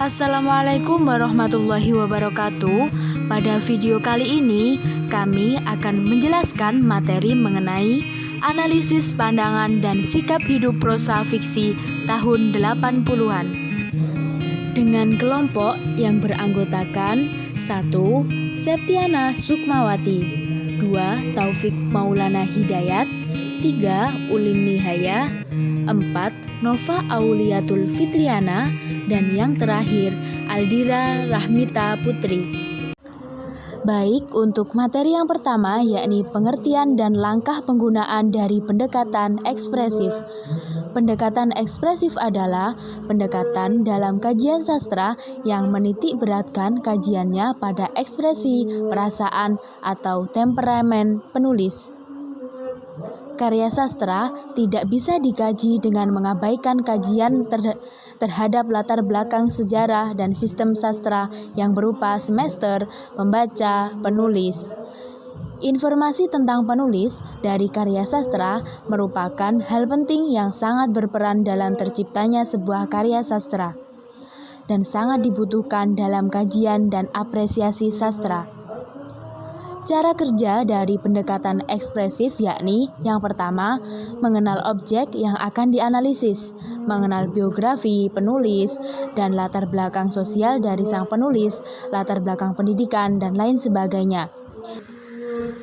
Assalamualaikum warahmatullahi wabarakatuh. Pada video kali ini, kami akan menjelaskan materi mengenai analisis pandangan dan sikap hidup prosa fiksi tahun 80-an. Dengan kelompok yang beranggotakan 1. Septiana Sukmawati, 2. Taufik Maulana Hidayat, 3. Ulin Nihaya, 4. Nova Auliatul Fitriana, dan yang terakhir Aldira Rahmita Putri. Baik, untuk materi yang pertama yakni pengertian dan langkah penggunaan dari pendekatan ekspresif. Pendekatan ekspresif adalah pendekatan dalam kajian sastra yang menitik beratkan kajiannya pada ekspresi, perasaan, atau temperamen penulis. Karya sastra tidak bisa dikaji dengan mengabaikan kajian terhadap latar belakang sejarah dan sistem sastra yang berupa semester, pembaca, penulis. Informasi tentang penulis dari karya sastra merupakan hal penting yang sangat berperan dalam terciptanya sebuah karya sastra dan sangat dibutuhkan dalam kajian dan apresiasi sastra. Cara kerja dari pendekatan ekspresif yakni yang pertama, mengenal objek yang akan dianalisis, mengenal biografi penulis dan latar belakang sosial dari sang penulis, latar belakang pendidikan, dan lain sebagainya.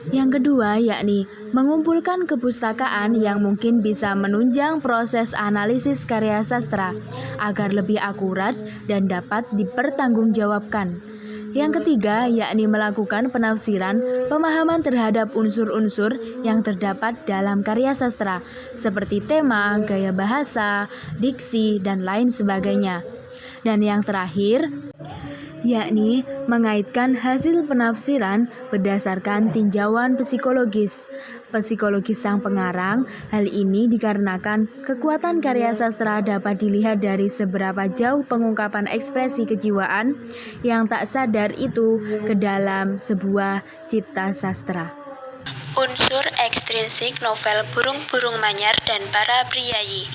Yang kedua yakni mengumpulkan kepustakaan yang mungkin bisa menunjang proses analisis karya sastra agar lebih akurat dan dapat dipertanggungjawabkan. Yang ketiga yakni melakukan penafsiran pemahaman terhadap unsur-unsur yang terdapat dalam karya sastra seperti tema, gaya bahasa, diksi, dan lain sebagainya. Dan yang terakhir yakni mengaitkan hasil penafsiran berdasarkan tinjauan psikologis sang pengarang. Hal ini dikarenakan kekuatan karya sastra dapat dilihat dari seberapa jauh pengungkapan ekspresi kejiwaan yang tak sadar itu ke dalam sebuah cipta sastra. Unsur ekstrinsik novel Burung-Burung Manyar dan Para Priyayi.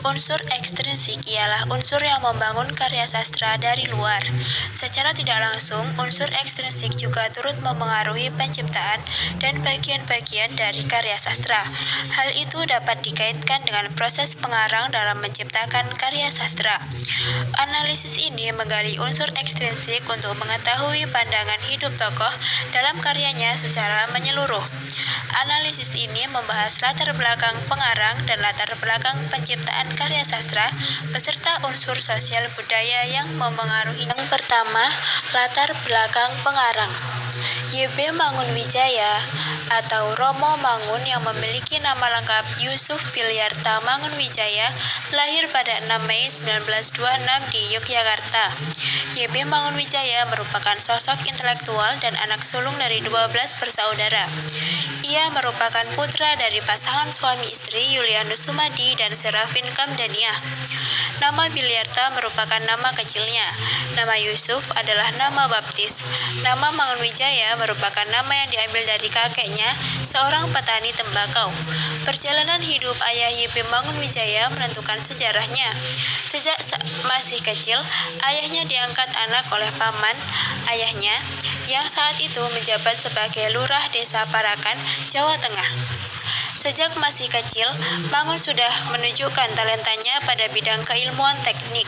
Unsur ekstrinsik ialah unsur yang membangun karya sastra dari luar. Secara tidak langsung, unsur ekstrinsik juga turut memengaruhi penciptaan dan bagian-bagian dari karya sastra. Hal itu dapat dikaitkan dengan proses pengarang dalam menciptakan karya sastra. Analisis ini menggali unsur ekstrinsik untuk mengetahui pandangan hidup tokoh dalam karyanya secara menyeluruh. Analisis ini membahas latar belakang pengarang dan latar belakang penciptaan karya sastra beserta unsur sosial budaya yang memengaruhi. Yang pertama, latar belakang pengarang. Y.B. Mangunwijaya atau Romo Mangun yang memiliki nama lengkap Yusuf Bilyarta Mangunwijaya lahir pada 6 Mei 1926 di Yogyakarta. Y.B. Mangunwijaya merupakan sosok intelektual dan anak sulung dari 12 bersaudara. Ia merupakan putra dari pasangan suami istri Yulianus Sumadi dan Serafin Kamdaniah. Nama Bilyarta merupakan nama kecilnya. Nama Yusuf adalah nama baptis. Nama Mangunwijaya merupakan nama yang diambil dari kakeknya, seorang petani tembakau. Perjalanan hidup ayah Y.B. Mangunwijaya menentukan sejarahnya. Sejak masih kecil, ayahnya diangkat anak oleh paman ayahnya yang saat itu menjabat sebagai lurah desa Parakan, Jawa Tengah. Sejak masih kecil, Mangun sudah menunjukkan talentanya pada bidang keilmuan teknik.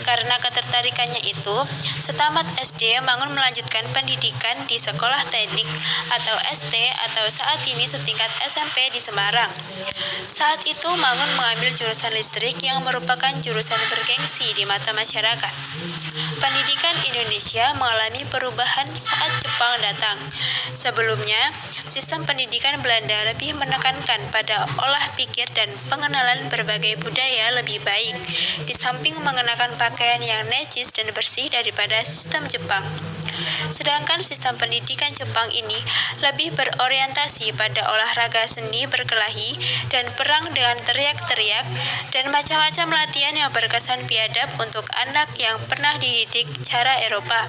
Karena ketertarikannya itu, setamat SD, Mangun melanjutkan pendidikan di Sekolah Teknik atau ST atau saat ini setingkat SMP di Semarang. Saat itu, Mangun mengambil jurusan listrik yang merupakan jurusan bergengsi di mata masyarakat. Pendidikan Indonesia mengalami perubahan saat Jepang datang. Sebelumnya, sistem pendidikan Belanda lebih menekankan pada olah pikir dan pengenalan berbagai budaya lebih baik, di samping mengenakan pakaian yang necis dan bersih daripada sistem Jepang. Sedangkan sistem pendidikan Jepang ini lebih berorientasi pada olahraga seni berkelahi dan perang dengan teriak-teriak dan macam-macam latihan yang berkesan biadab untuk anak yang pernah dididik cara Eropa.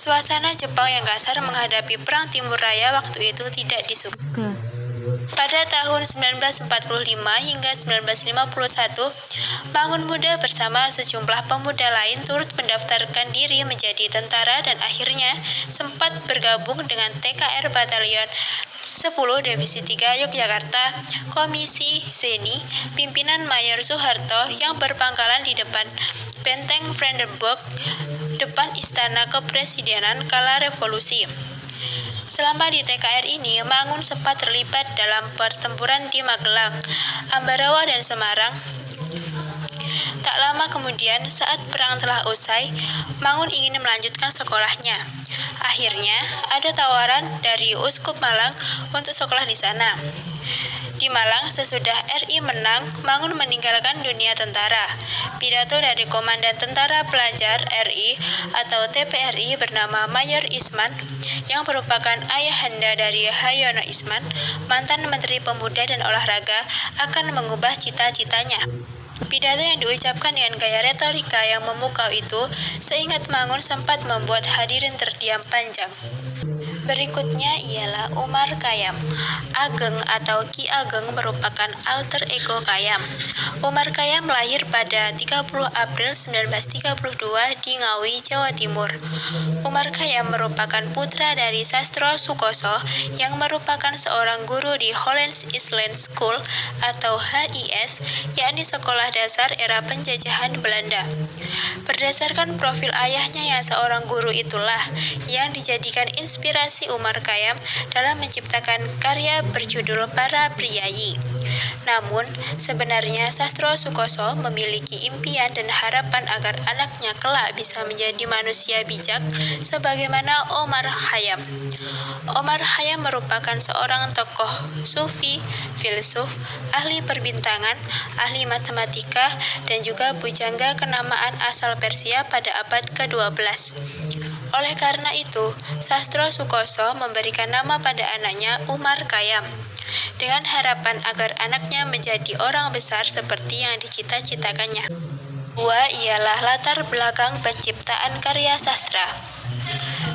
Suasana Jepang yang kasar menghadapi Perang Timur Raya waktu itu tidak disukai. Pada tahun 1945 hingga 1951, Mangun Muda bersama sejumlah pemuda lain turut mendaftarkan diri menjadi tentara dan akhirnya sempat bergabung dengan TKR Batalion 10 Divisi 3 Yogyakarta, Komisi Zeni, pimpinan Mayor Soeharto yang berpangkalan di depan Benteng Brandenburg, depan Istana Kepresidenan kala revolusi. Selama di TKR ini, Mangun sempat terlibat dalam pertempuran di Magelang, Ambarawa, dan Semarang. Tak lama kemudian, saat perang telah usai, Mangun ingin melanjutkan sekolahnya. Akhirnya, ada tawaran dari Uskup Malang untuk sekolah di sana. Di Malang, sesudah RI menang, Mangun meninggalkan dunia tentara. Pidato dari Komandan Tentara Pelajar RI atau TPRI bernama Mayor Isman, yang merupakan ayahanda dari Hayono Isman, mantan Menteri Pemuda dan Olahraga, akan mengubah cita-citanya. Pidato yang diucapkan dengan gaya retorika yang memukau itu, seingat Mangun sempat membuat hadirin terdiam panjang. Berikutnya ialah Umar Khayyam. Ageng atau Ki Ageng merupakan alter ego Khayyam. Umar Khayyam lahir pada 30 April 1932 di Ngawi, Jawa Timur. Umar Khayyam merupakan putra dari Sastro Sukoso yang merupakan seorang guru di Hollands Island School atau HIS, yakni sekolah dasar era penjajahan Belanda. Berdasarkan profil ayahnya yang seorang guru itulah yang dijadikan inspirasi Umar Khayyam dalam menciptakan karya berjudul Para Priyayi. Namun, sebenarnya Sastro Sukoso memiliki impian dan harapan agar anaknya kelak bisa menjadi manusia bijak sebagaimana Omar Khayyam. Omar Khayyam merupakan seorang tokoh sufi, filsuf, ahli perbintangan, ahli matematika, dan juga pujangga kenamaan asal Persia pada abad ke-12. Oleh karena itu, Sastro Sukoso memberikan nama pada anaknya Umar Khayyam, dengan harapan agar anaknya menjadi orang besar seperti yang dicita-citakannya. Kedua ialah latar belakang penciptaan karya sastra.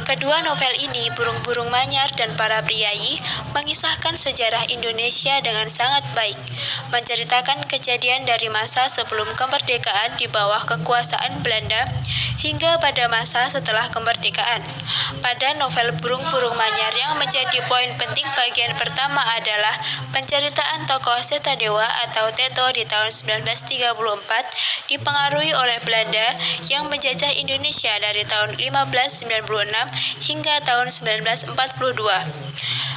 Kedua novel ini, Burung-Burung Manyar dan Para Priyayi, mengisahkan sejarah Indonesia dengan sangat baik, menceritakan kejadian dari masa sebelum kemerdekaan di bawah kekuasaan Belanda hingga pada masa setelah kemerdekaan. Pada novel Burung-Burung Manyar yang menjadi poin penting bagian pertama adalah penceritaan tokoh Setadewa atau Teto di tahun 1934 dipengaruhi oleh Belanda yang menjajah Indonesia dari tahun 1596 hingga tahun 1942.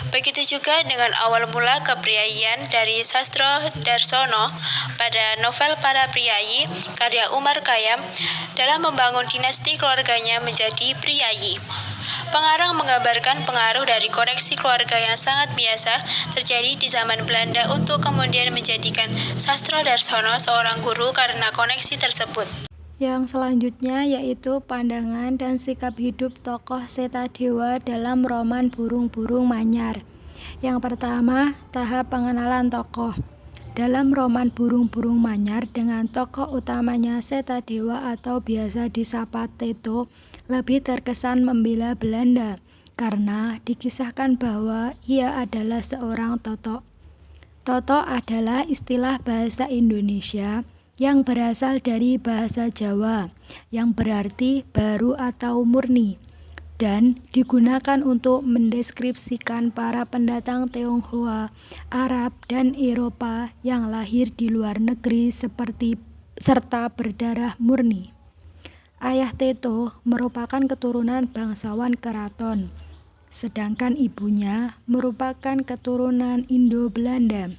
Begitu juga dengan awal mula kepriyayian dari Sastro Darsono pada novel Para Priyayi karya Umar Khayyam dalam membangun dinasti keluarganya menjadi priyayi. Pengarang menggambarkan pengaruh dari koneksi keluarga yang sangat biasa terjadi di zaman Belanda untuk kemudian menjadikan Sastro Darsono seorang guru karena koneksi tersebut. Yang selanjutnya yaitu pandangan dan sikap hidup tokoh Setadewa dalam roman Burung-Burung Manyar. Yang pertama, tahap pengenalan tokoh. Dalam roman Burung-Burung Manyar dengan tokoh utamanya Setadewa atau biasa disapa Teto lebih terkesan membela Belanda karena dikisahkan bahwa ia adalah seorang totok. Totok adalah istilah bahasa Indonesia yang berasal dari bahasa Jawa yang berarti baru atau murni dan digunakan untuk mendeskripsikan para pendatang Tionghoa, Arab, dan Eropa yang lahir di luar negeri serta berdarah murni. Ayah Teto merupakan keturunan bangsawan keraton, sedangkan ibunya merupakan keturunan Indo-Belanda.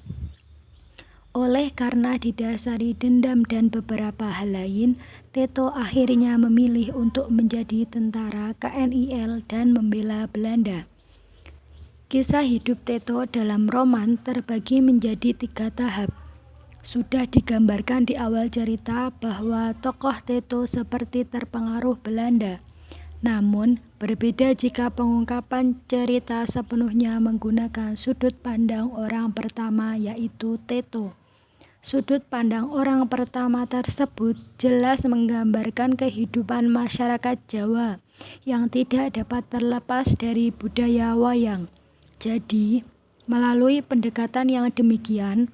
Oleh karena didasari dendam dan beberapa hal lain, Teto akhirnya memilih untuk menjadi tentara KNIL dan membela Belanda. Kisah hidup Teto dalam roman terbagi menjadi 3 tahap. Sudah digambarkan di awal cerita bahwa tokoh Teto seperti terpengaruh Belanda. Namun, berbeda jika pengungkapan cerita sepenuhnya menggunakan sudut pandang orang pertama yaitu Teto. Sudut pandang orang pertama tersebut jelas menggambarkan kehidupan masyarakat Jawa yang tidak dapat terlepas dari budaya wayang. Jadi, Melalui pendekatan yang demikian,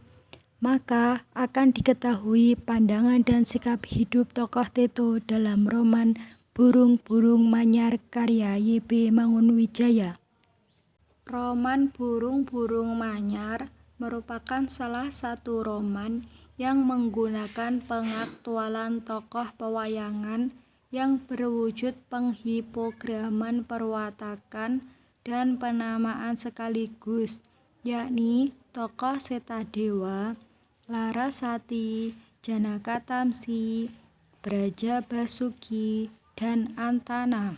maka akan diketahui pandangan dan sikap hidup tokoh Teto dalam roman Burung-Burung Manyar karya Y.B. Mangunwijaya. Roman Burung-Burung Manyar merupakan salah satu roman yang menggunakan pengaktualan tokoh pewayangan yang berwujud penghipograman perwatakan dan penamaan sekaligus, yakni tokoh Setadewa, Larasati, Janaka Tamsi, Brajabasuki, dan Antana.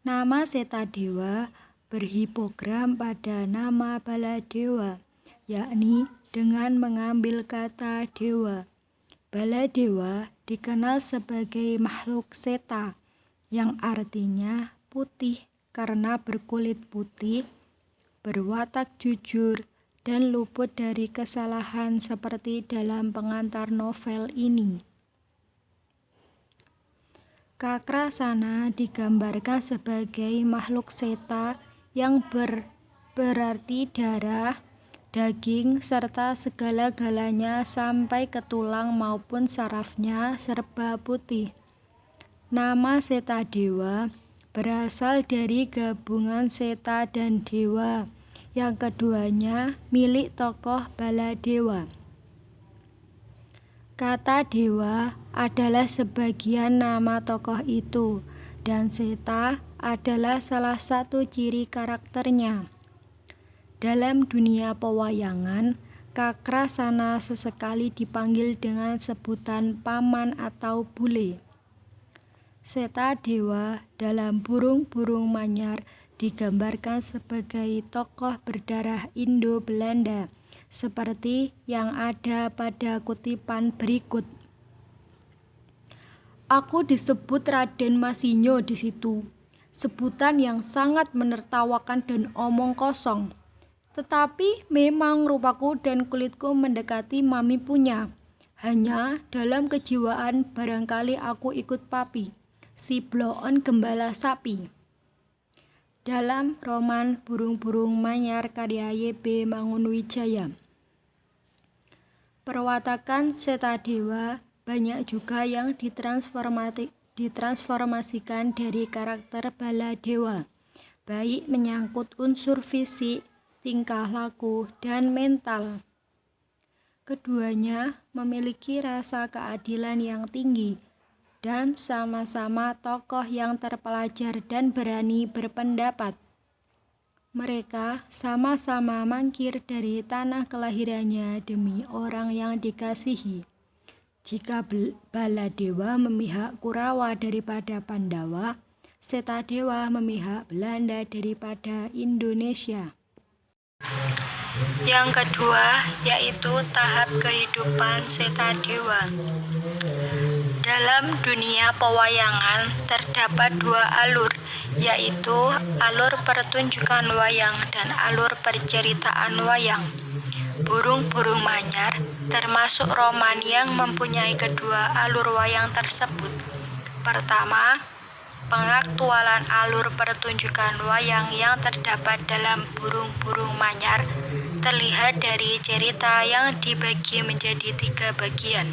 Nama Setadewa berhipogram pada nama Baladewa, yakni dengan mengambil kata dewa. Baladewa dikenal sebagai makhluk seta, yang artinya putih karena berkulit putih, berwatak jujur, dan luput dari kesalahan seperti dalam pengantar novel ini. Kakrasana digambarkan sebagai makhluk seta yang berarti darah, daging, serta segala-galanya sampai ke tulang maupun sarafnya serba putih. Nama Setadewa berasal dari gabungan Seta dan Dewa, yang keduanya milik tokoh Baladewa. Kata dewa adalah sebagian nama tokoh itu, dan Seta adalah salah satu ciri karakternya. Dalam dunia pewayangan, Kakrasana sesekali dipanggil dengan sebutan paman atau bule. Setadewa dalam Burung-Burung Manyar digambarkan sebagai tokoh berdarah Indo-Belanda, seperti yang ada pada kutipan berikut. Aku disebut Raden Masinyo di situ, sebutan yang sangat menertawakan dan omong kosong. Tetapi memang rupaku dan kulitku mendekati mami punya. Hanya dalam kejiwaan barangkali aku ikut papi, si bloon gembala sapi. Dalam roman Burung-Burung Manyar karya Y.B. Mangunwijaya. Perwatakan Setadewa banyak juga yang ditransformasikan dari karakter Baladewa, baik menyangkut unsur fisik, tingkah laku, dan mental. Keduanya memiliki rasa keadilan yang tinggi dan sama-sama tokoh yang terpelajar dan berani berpendapat. Mereka sama-sama mangkir dari tanah kelahirannya demi orang yang dikasihi. Jika Baladewa memihak Kurawa daripada Pandawa, Setadewa memihak Belanda daripada Indonesia. Yang kedua yaitu tahap kehidupan Setadewa. Dalam dunia pewayangan terdapat dua alur, yaitu alur pertunjukan wayang dan alur perceritaan wayang. Burung-Burung Manyar termasuk roman yang mempunyai kedua alur wayang tersebut. Pertama, pengaktualan alur pertunjukan wayang yang terdapat dalam Burung-Burung Manyar terlihat dari cerita yang dibagi menjadi 3 bagian,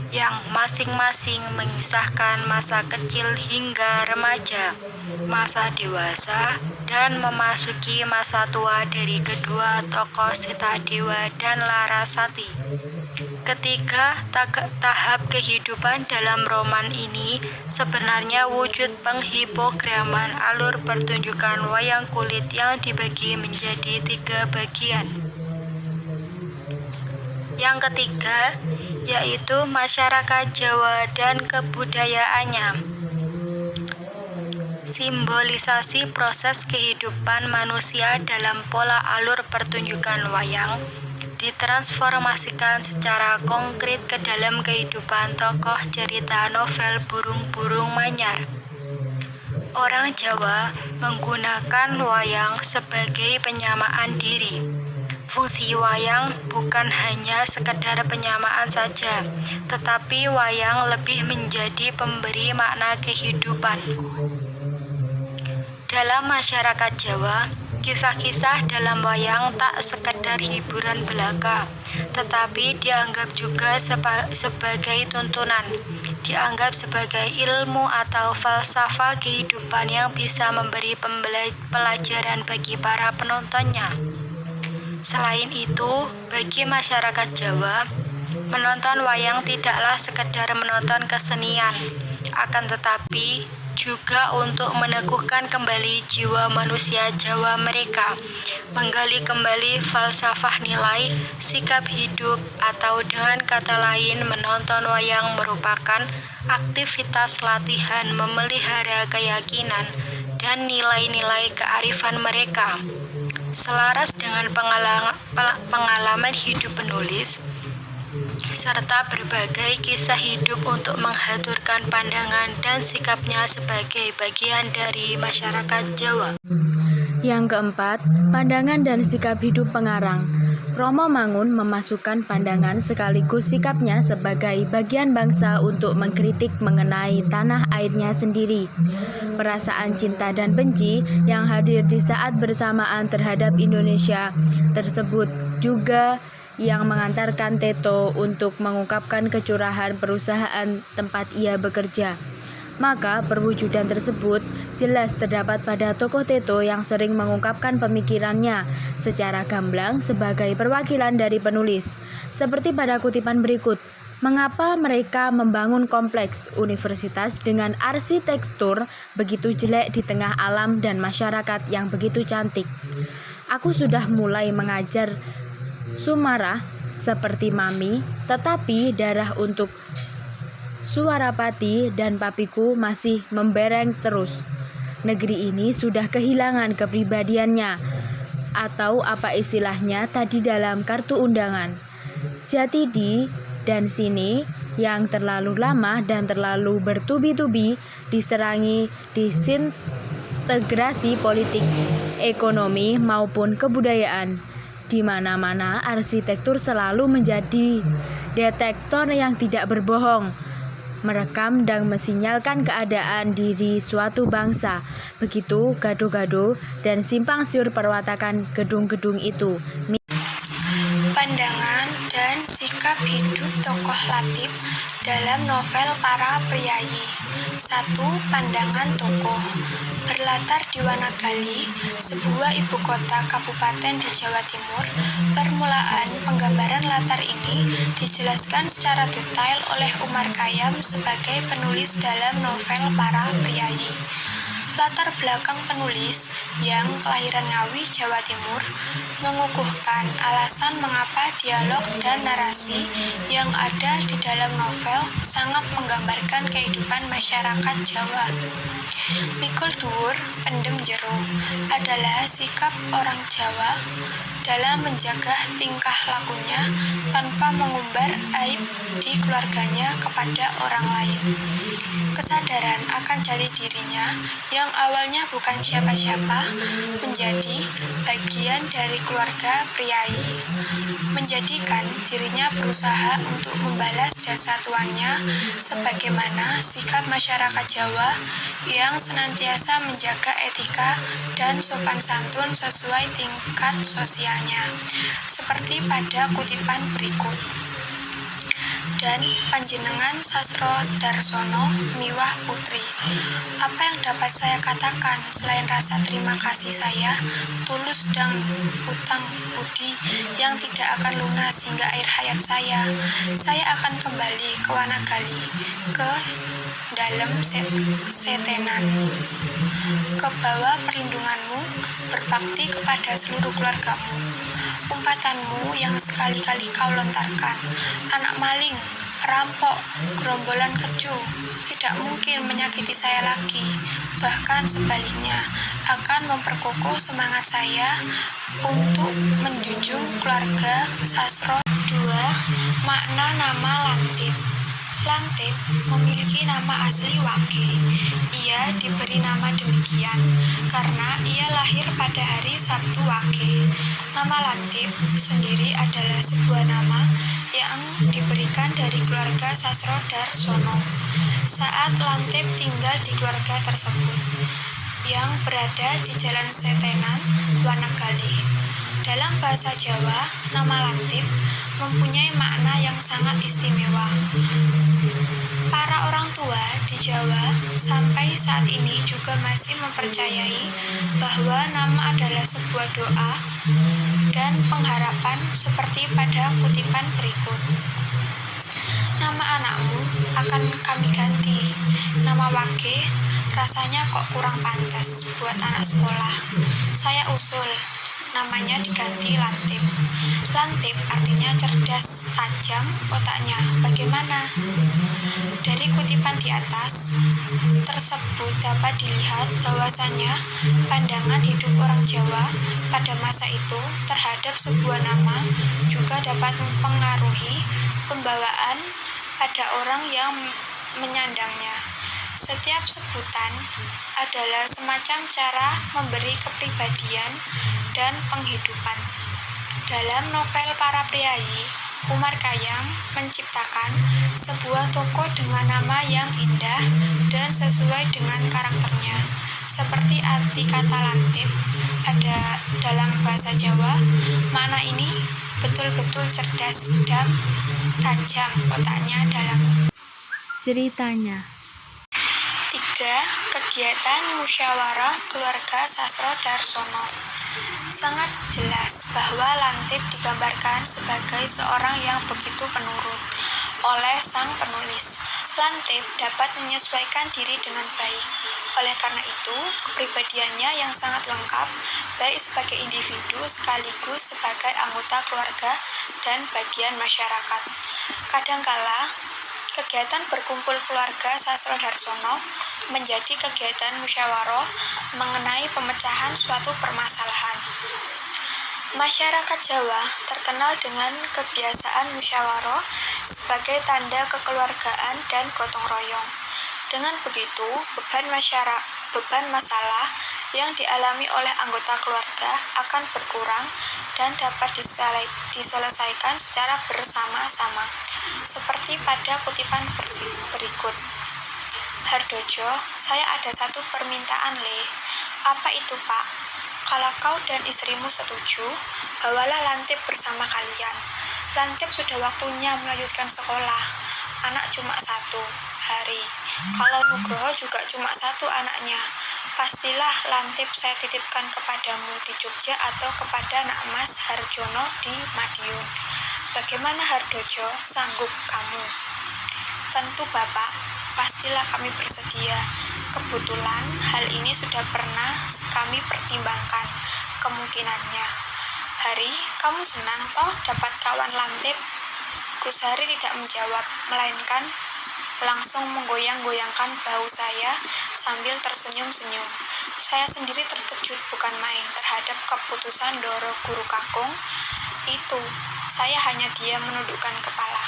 yang masing-masing mengisahkan masa kecil hingga remaja, masa dewasa, dan memasuki masa tua dari kedua tokoh Setadewa dan Larasati. Ketiga tahap kehidupan dalam roman ini sebenarnya wujud penghipograman alur pertunjukan wayang kulit yang dibagi menjadi 3 bagian. Yang ketiga yaitu masyarakat Jawa dan kebudayaannya. Simbolisasi proses kehidupan manusia dalam pola alur pertunjukan wayang ditransformasikan secara konkret ke dalam kehidupan tokoh cerita novel Burung-Burung Manyar. Orang Jawa menggunakan wayang sebagai penyamaan diri. Fungsi wayang bukan hanya sekedar penyamaan saja, tetapi wayang lebih menjadi pemberi makna kehidupan. Dalam masyarakat Jawa, Kisah-kisah dalam wayang tak sekedar hiburan belaka, tetapi dianggap juga sebagai tuntunan, dianggap sebagai ilmu atau falsafah kehidupan yang bisa memberi pelajaran bagi para penontonnya. Selain itu, bagi masyarakat Jawa, menonton wayang tidaklah sekedar menonton kesenian, akan tetapi juga untuk meneguhkan kembali jiwa manusia Jawa mereka, menggali kembali falsafah nilai, sikap hidup, atau dengan kata lain menonton wayang merupakan aktivitas latihan memelihara keyakinan dan nilai-nilai kearifan mereka. Selaras dengan pengalaman hidup penulis, serta berbagai kisah hidup untuk mengaturkan pandangan dan sikapnya sebagai bagian dari masyarakat Jawa. Yang keempat, pandangan dan sikap hidup pengarang. Romo Mangun memasukkan pandangan sekaligus sikapnya sebagai bagian bangsa untuk mengkritik mengenai tanah airnya sendiri. Perasaan cinta dan benci yang hadir di saat bersamaan terhadap Indonesia tersebut juga yang mengantarkan Teto untuk mengungkapkan kecurahan perusahaan tempat ia bekerja. Maka perwujudan tersebut jelas terdapat pada tokoh Teto yang sering mengungkapkan pemikirannya secara gamblang sebagai perwakilan dari penulis. Seperti pada kutipan berikut, mengapa mereka membangun kompleks universitas dengan arsitektur begitu jelek di tengah alam dan masyarakat yang begitu cantik? Aku sudah mulai mengajar Sumarah seperti Mami, tetapi darah untuk Suwarapati dan papiku masih membereng terus. Negeri ini sudah kehilangan kepribadiannya, atau apa istilahnya tadi dalam kartu undangan. Jati di dan sini yang terlalu lama dan terlalu bertubi-tubi diserangi disintegrasi politik, ekonomi maupun kebudayaan. Di mana-mana arsitektur selalu menjadi detektor yang tidak berbohong, merekam dan mesinyalkan keadaan diri suatu bangsa. Begitu gado-gado dan simpang siur perwatakan gedung-gedung itu. Pandangan dan sikap hidup tokoh Latif dalam novel Para Priyayi. 1. Pandangan tokoh. Berlatar di Wanagali, sebuah ibu kota kabupaten di Jawa Timur, permulaan penggambaran latar ini dijelaskan secara detail oleh Umar Khayyam sebagai penulis dalam novel Para Priyayi. Latar belakang penulis yang kelahiran Ngawi, Jawa Timur, mengukuhkan alasan mengapa dialog dan narasi yang ada di dalam novel sangat menggambarkan kehidupan masyarakat Jawa. Mikul dhuwur, pendem jero adalah sikap orang Jawa dalam menjaga tingkah lakunya tanpa mengumbar aib di keluarganya kepada orang lain. Kesadaran akan jati dirinya yang awalnya bukan siapa-siapa menjadi bagian dari keluarga Priyayi, menjadikan dirinya berusaha untuk membalas jasa tuannya sebagaimana sikap masyarakat Jawa yang senantiasa menjaga etika dan sopan santun sesuai tingkat sosialnya, seperti pada kutipan berikut. Dan panjenengan Sastro Darsono Miwah Putri. Apa yang dapat saya katakan selain rasa terima kasih saya tulus dan utang budi yang tidak akan lunas hingga akhir hayat saya? Saya akan kembali ke Wanagali, ke dalam setenan, ke bawah perlindunganmu, berbakti kepada seluruh keluargamu. Umpatanmu yang sekali-kali kau lontarkan, anak maling, perampok, gerombolan keju, tidak mungkin menyakiti saya lagi. Bahkan sebaliknya, akan memperkokoh semangat saya untuk menjunjung keluarga Sastro. 2. Makna nama Lantip. Lantip memiliki nama asli Wage. Ia diberi nama demikian karena ia lahir pada hari Sabtu Wage. Nama Lantip sendiri adalah sebuah nama yang diberikan dari keluarga Sastro Darsono saat Lantip tinggal di keluarga tersebut. yang berada di Jalan Setenan, Wanagali. Dalam bahasa Jawa, nama Lantip mempunyai makna yang sangat istimewa. Para orang tua di Jawa sampai saat ini juga masih mempercayai bahwa nama adalah sebuah doa dan pengharapan seperti pada kutipan berikut. Nama anakmu akan kami ganti. Nama Wage rasanya kok kurang pantas buat anak sekolah. Saya usul namanya diganti Lantip. Lantip artinya cerdas, tajam otaknya. Bagaimana? Dari kutipan di atas tersebut dapat dilihat bahwasanya pandangan hidup orang Jawa pada masa itu terhadap sebuah nama juga dapat mempengaruhi pembawaan pada orang yang menyandangnya. Setiap sebutan adalah semacam cara memberi kepribadian dan penghidupan. Dalam novel Para Priayi, Umar Khayyam menciptakan sebuah tokoh dengan nama yang indah dan sesuai dengan karakternya. Seperti arti kata Lantip ada dalam bahasa Jawa, makna ini betul-betul cerdas dan tajam otaknya dalam. Ceritanya. 3. Kegiatan musyawarah keluarga Sasro Darsono. Sangat jelas bahwa Lantip digambarkan sebagai seorang yang begitu penurut oleh sang penulis. Lantip dapat menyesuaikan diri dengan baik. Oleh karena itu, kepribadiannya yang sangat lengkap, baik sebagai individu sekaligus sebagai anggota keluarga dan bagian masyarakat. Kadangkala, kegiatan berkumpul keluarga Sasro Darsono menjadi kegiatan musyawarah mengenai pemecahan suatu permasalahan. Masyarakat Jawa terkenal dengan kebiasaan musyawarah sebagai tanda kekeluargaan dan gotong royong. Dengan begitu, beban masalah yang dialami oleh anggota keluarga akan berkurang dan dapat diselesaikan secara bersama-sama. Seperti pada kutipan berikut. Hardojo, saya ada satu permintaan, Le. Apa itu, Pak? Kalau kau dan istrimu setuju, bawalah Lantip bersama kalian. Lantip sudah waktunya melanjutkan sekolah. Anak cuma satu, Hari. Kalau Nugroho juga cuma satu anaknya. Pastilah Lantip saya titipkan kepadamu di Jogja atau kepada Nak Mas Harjono di Madiun. Bagaimana Hardojo, sanggup kamu? Tentu Bapak, pastilah kami bersedia. Kebetulan hal ini sudah pernah kami pertimbangkan kemungkinannya. Hari, kamu senang toh dapat kawan Lantip? Gus Hari tidak menjawab, melainkan langsung menggoyang-goyangkan bahu saya sambil tersenyum-senyum. Saya sendiri terkejut bukan main terhadap keputusan Doro Guru Kakung itu. Saya hanya diam menundukkan kepala.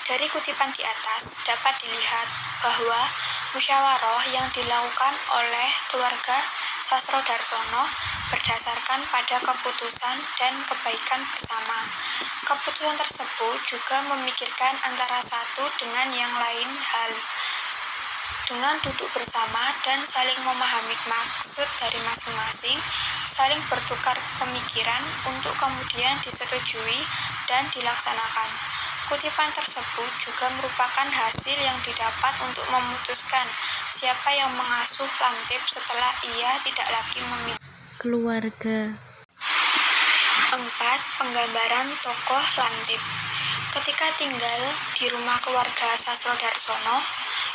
Dari kutipan di atas dapat dilihat bahwa musyawarah yang dilakukan oleh keluarga Sasro Darsono berdasarkan pada keputusan dan kebaikan bersama. Keputusan tersebut juga memikirkan antara satu dengan yang lain hal. Dengan duduk bersama dan saling memahami maksud dari masing-masing, saling bertukar pemikiran untuk kemudian disetujui dan dilaksanakan. Kutipan tersebut juga merupakan hasil yang didapat untuk memutuskan siapa yang mengasuh Lantip setelah ia tidak lagi memiliki keluarga. 4. Penggambaran tokoh Lantip. Ketika tinggal di rumah keluarga Sasro Darsono,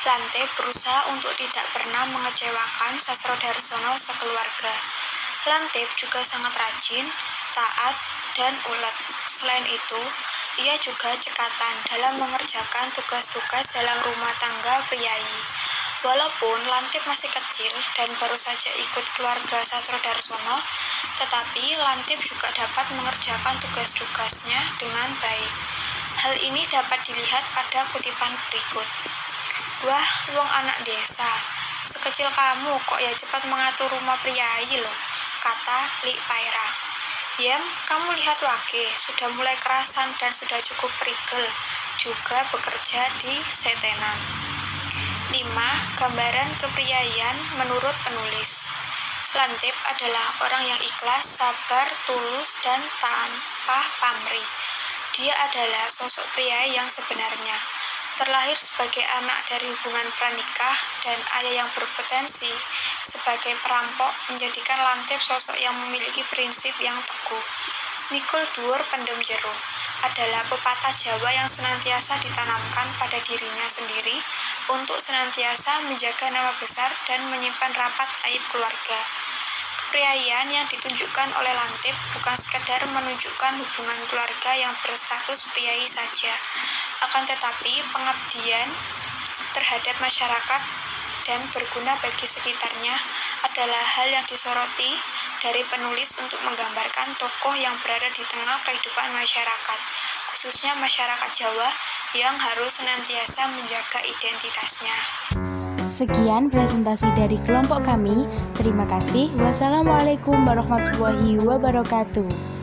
Lantip berusaha untuk tidak pernah mengecewakan Sasro Darsono sekeluarga. Lantip juga sangat rajin, taat, dan ulet. Selain itu, ia juga cekatan dalam mengerjakan tugas-tugas dalam rumah tangga Priayi. Walaupun Lantip masih kecil dan baru saja ikut keluarga Sasro Darsono, tetapi Lantip juga dapat mengerjakan tugas-tugasnya dengan baik. Hal ini dapat dilihat pada kutipan berikut. Wah, wong anak desa, sekecil kamu kok ya cepat mengatur rumah Priayi loh, kata Li Paira. Yem, kamu lihat Wage, sudah mulai kerasan dan sudah cukup prigel, juga bekerja di Setenan. 5. Gambaran kepriayian menurut penulis. Lantip adalah orang yang ikhlas, sabar, tulus, dan tanpa pamrih. Dia adalah sosok pria yang sebenarnya. Terlahir sebagai anak dari hubungan pranikah dan ayah yang berpotensi sebagai perampok menjadikan Lantip sosok yang memiliki prinsip yang teguh. Mikul dhuwur pendem jero adalah pepatah Jawa yang senantiasa ditanamkan pada dirinya sendiri untuk senantiasa menjaga nama besar dan menyimpan rapat aib keluarga. Kepriayian yang ditunjukkan oleh Lantip bukan sekedar menunjukkan hubungan keluarga yang berstatus priayi saja, akan tetapi pengabdian terhadap masyarakat dan berguna bagi sekitarnya adalah hal yang disoroti dari penulis untuk menggambarkan tokoh yang berada di tengah kehidupan masyarakat, khususnya masyarakat Jawa yang harus senantiasa menjaga identitasnya. Sekian presentasi dari kelompok kami. Terima kasih. Wassalamualaikum warahmatullahi wabarakatuh.